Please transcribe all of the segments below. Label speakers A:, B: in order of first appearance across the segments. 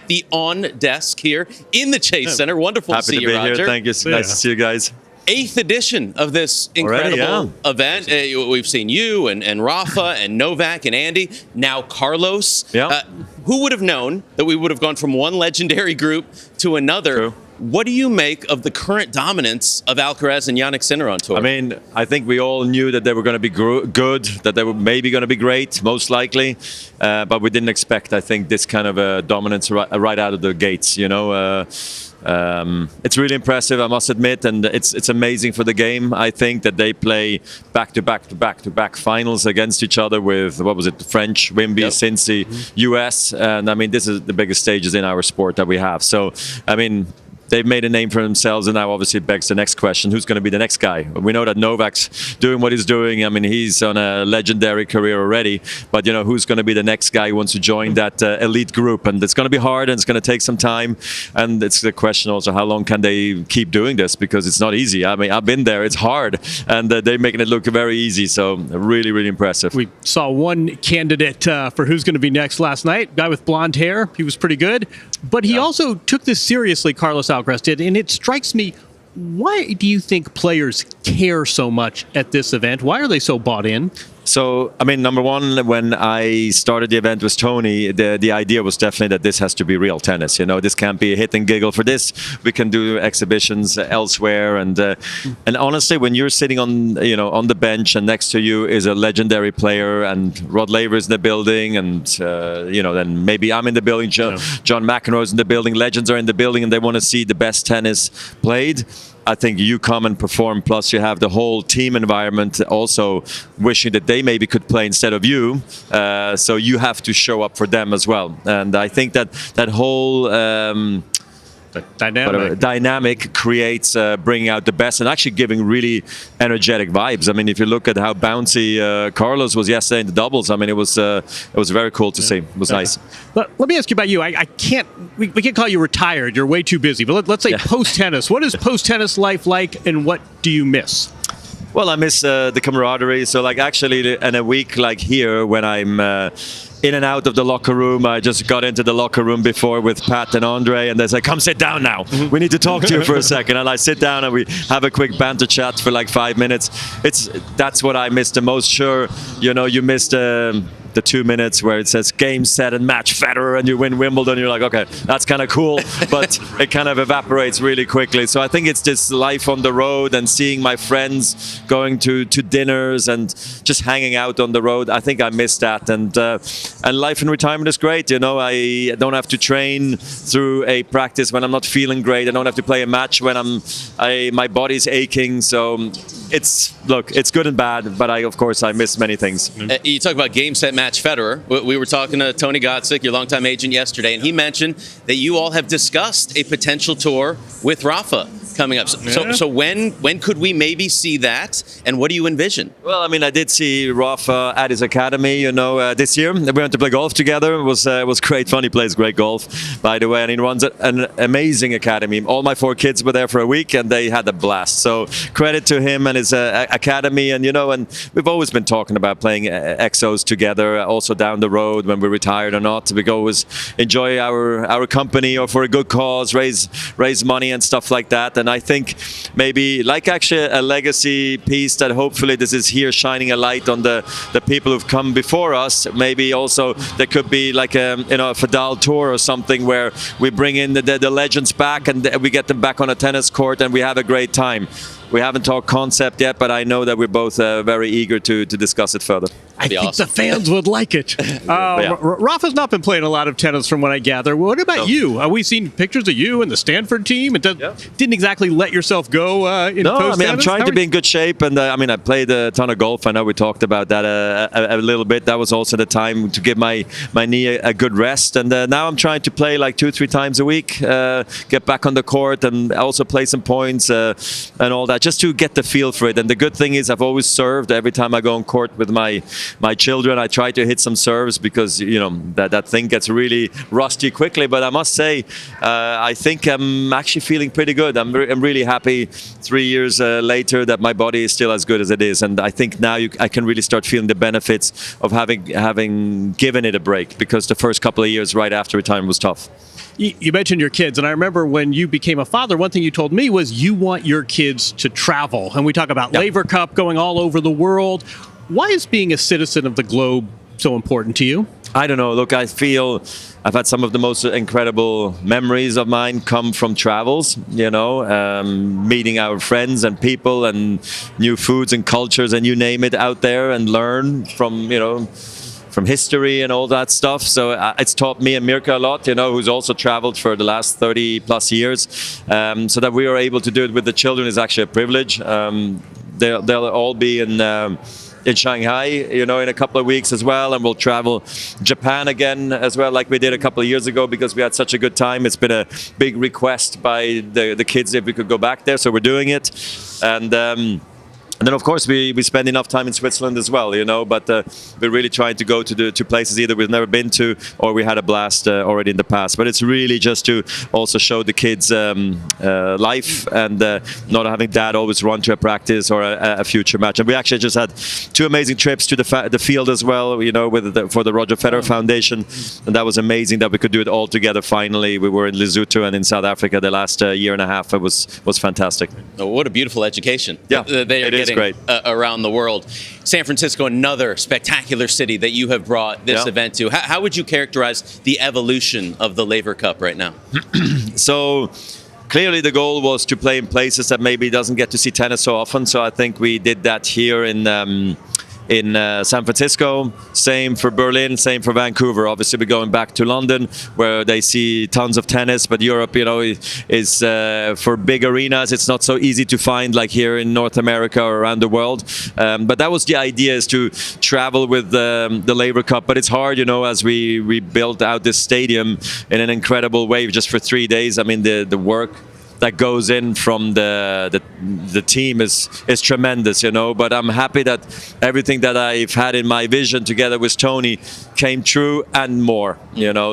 A: the on desk here in the Chase Center. Wonderful to see you, Roger.
B: Happy to be here. Thank you. Nice to see you guys.
A: 8th edition of this incredible event. We've seen you and Rafa and Novak and Andy. Now Carlos.
B: Yeah.
A: Who would have known that we would have gone from one legendary group to another?
B: True.
A: What do you make of the current dominance of Alcaraz and Jannik Sinner on tour?
B: I mean, I think we all knew that they were going to be good, that they were maybe going to be great, most likely, but we didn't expect, I think, this kind of dominance right out of the gates. You know, it's really impressive, I must admit, and it's amazing for the game. I think that they play back-to-back finals against each other with, what was it, the French, Wimby, Cincy, US, and I mean, this is the biggest stages in our sport that we have. So, I mean, they've made a name for themselves, and now obviously it begs the next question: who's going to be the next guy? We know that Novak's doing what he's doing. I mean, he's on a legendary career already. But you know, who's going to be the next guy who wants to join that elite group? And it's going to be hard, and it's going to take some time. And it's the question also: how long can they keep doing this? Because it's not easy. I mean, I've been there; it's hard, and they're making it look very easy. So really, really impressive.
C: We saw one candidate for who's going to be next last night. Guy with blonde hair. He was pretty good, but he also took this seriously. Carlos Alcaraz did, and it strikes me, why do you think players care so much at this event? Why are they so bought in?
B: So, I mean, number one, when I started the event with Tony, the idea was definitely that this has to be real tennis. You know, this can't be a hit and giggle. For this, we can do exhibitions elsewhere. And honestly, when you're sitting on the bench and next to you is a legendary player, and Rod Laver is in the building, and then maybe I'm in the building, John McEnroe's in the building, legends are in the building, and they want to see the best tennis played. I think you come and perform, plus you have the whole team environment also wishing that they maybe could play instead of you. So you have to show up for them as well. And I think that whole dynamic creates bringing out the best and actually giving really energetic vibes. I mean, if you look at how bouncy Carlos was yesterday in the doubles, I mean, it was very cool to see. It was nice.
C: Let me ask you about you. We can't call you retired. You're way too busy. But let's say post-tennis. What is post-tennis life like, and what do you miss?
B: Well, I miss the camaraderie. So, like, actually, in a week like here, when I'm in and out of the locker room, I just got into the locker room before with Pat and Andre, and they say, "Come sit down now. We need to talk to you for a second." And I sit down and we have a quick banter chat for like 5 minutes. That's what I miss the most. Sure, you missed the 2 minutes where it says game, set, and match Federer, and you win Wimbledon. You're like, okay, that's kind of cool, but it kind of evaporates really quickly. So I think it's this life on the road and seeing my friends, going to dinners and just hanging out on the road. I think I miss that, and life in retirement is great. I don't have to train through a practice when I'm not feeling great. I don't have to play a match when my body's aching. So it's good and bad, but of course I miss many things.
A: You talk about game, set, match Federer. We were talking to Tony Gotzik, your longtime agent, yesterday, and he mentioned that you all have discussed a potential tour with Rafa coming up. So when could we maybe see that, and what do you envision?
B: Well, I mean, I did see Rafa at his academy, this year. We went to play golf together. It was great fun. He plays great golf, by the way, and he runs an amazing academy. All my 4 kids were there for a week, and they had a blast. So credit to him and his academy, and we've always been talking about playing exos together, also down the road when we're retired or not. We always enjoy our company, or for a good cause, raise money and stuff like that. And I think maybe like actually a legacy piece that hopefully this is here shining a light on the people who've come before us. Maybe also there could be like a Fadal tour or something where we bring in the legends back and we get them back on a tennis court and we have a great time. We haven't talked concept yet, but I know that we're both very eager to discuss it further.
C: I think the fans would like it. Rafa's not been playing a lot of tennis from what I gather. What about you? We've seen pictures of you and the Stanford team. Didn't exactly let yourself go in post-tennis?
B: I mean, I'm trying to be in good shape, and I played a ton of golf. I know we talked about that a little bit. That was also the time to give my knee a good rest, and now I'm trying to play like 2-3 times a week, get back on the court, and also play some points and all that, just to get the feel for it. And the good thing is I've always served. Every time I go on court with my children, I try to hit some serves because that thing gets really rusty quickly. But I must say, I think I'm actually feeling pretty good. I'm really happy 3 years later that my body is still as good as it is, and I think now I can really start feeling the benefits of having given it a break, because the first couple of years right after retirement was tough.
C: You mentioned your kids, and I remember when you became a father, one thing you told me was you want your kids to travel. And we talk about Laver Cup going all over the world. Why is being a citizen of the globe so important to you?
B: I don't know. Look, I feel I've had some of the most incredible memories of mine come from travels, meeting our friends and people and new foods and cultures and you name it out there, and learn from history and all that stuff. So it's taught me and Mirka a lot, who's also traveled for the last 30 plus years. So that we are able to do it with the children is actually a privilege. They'll all be in Shanghai, in a couple of weeks as well, and we'll travel Japan again as well, like we did a couple of years ago, because we had such a good time. It's been a big request by the kids if we could go back there, so we're doing it. And then, of course, we spend enough time in Switzerland as well, but we're really trying to go to places either we've never been to or we had a blast already in the past. But it's really just to also show the kids life and not having dad always run to a practice or a future match. And we actually just had 2 amazing trips to the field as well, for the Roger Federer Foundation. And that was amazing that we could do it all together finally. We were in Lesotho and in South Africa the last year and a half. It was fantastic.
A: Oh, what a beautiful education.
B: Yeah,
A: it is.
B: Great.
A: Around the world. San Francisco, another spectacular city that you have brought this event to. How would you characterize the evolution of the Laver Cup right now?
B: So clearly the goal was to play in places that maybe doesn't get to see tennis so often. So I think we did that here in San Francisco, same for Berlin, same for Vancouver. Obviously, we're going back to London, where they see tons of tennis, but Europe, is for big arenas. It's not so easy to find like here in North America or around the world. But that was the idea, is to travel with the Laver Cup. But it's hard, as we built out this stadium in an incredible way just for 3 days. I mean, the work that goes in from the team is tremendous, but I'm happy that everything that I've had in my vision together with Tony came true and more,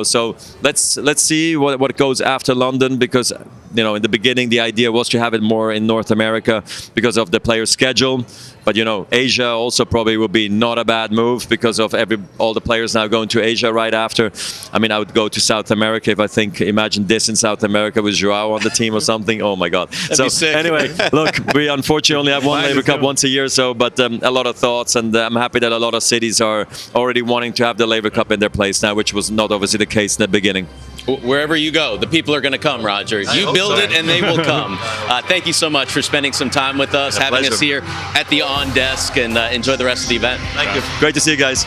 B: so let's see what goes after London, because in the beginning the idea was to have it more in North America because of the player schedule. But Asia also probably would be not a bad move because of all the players now going to Asia right after. I mean, I would go to South America if imagine this in South America with Joao on the team or something. Oh my God!
A: That'd be sick.
B: Anyway, look, we unfortunately only have one Laver Cup once a year, but a lot of thoughts, and I'm happy that a lot of cities are already wanting to have the Laver Cup in their place now, which was not obviously the case in the beginning.
A: Wherever you go, the people are going to come, Roger. You build it and they will come. Thank you so much for spending some time with us, having us here at the On Desk, and enjoy the rest of the event.
B: Thank you. Great to see you guys.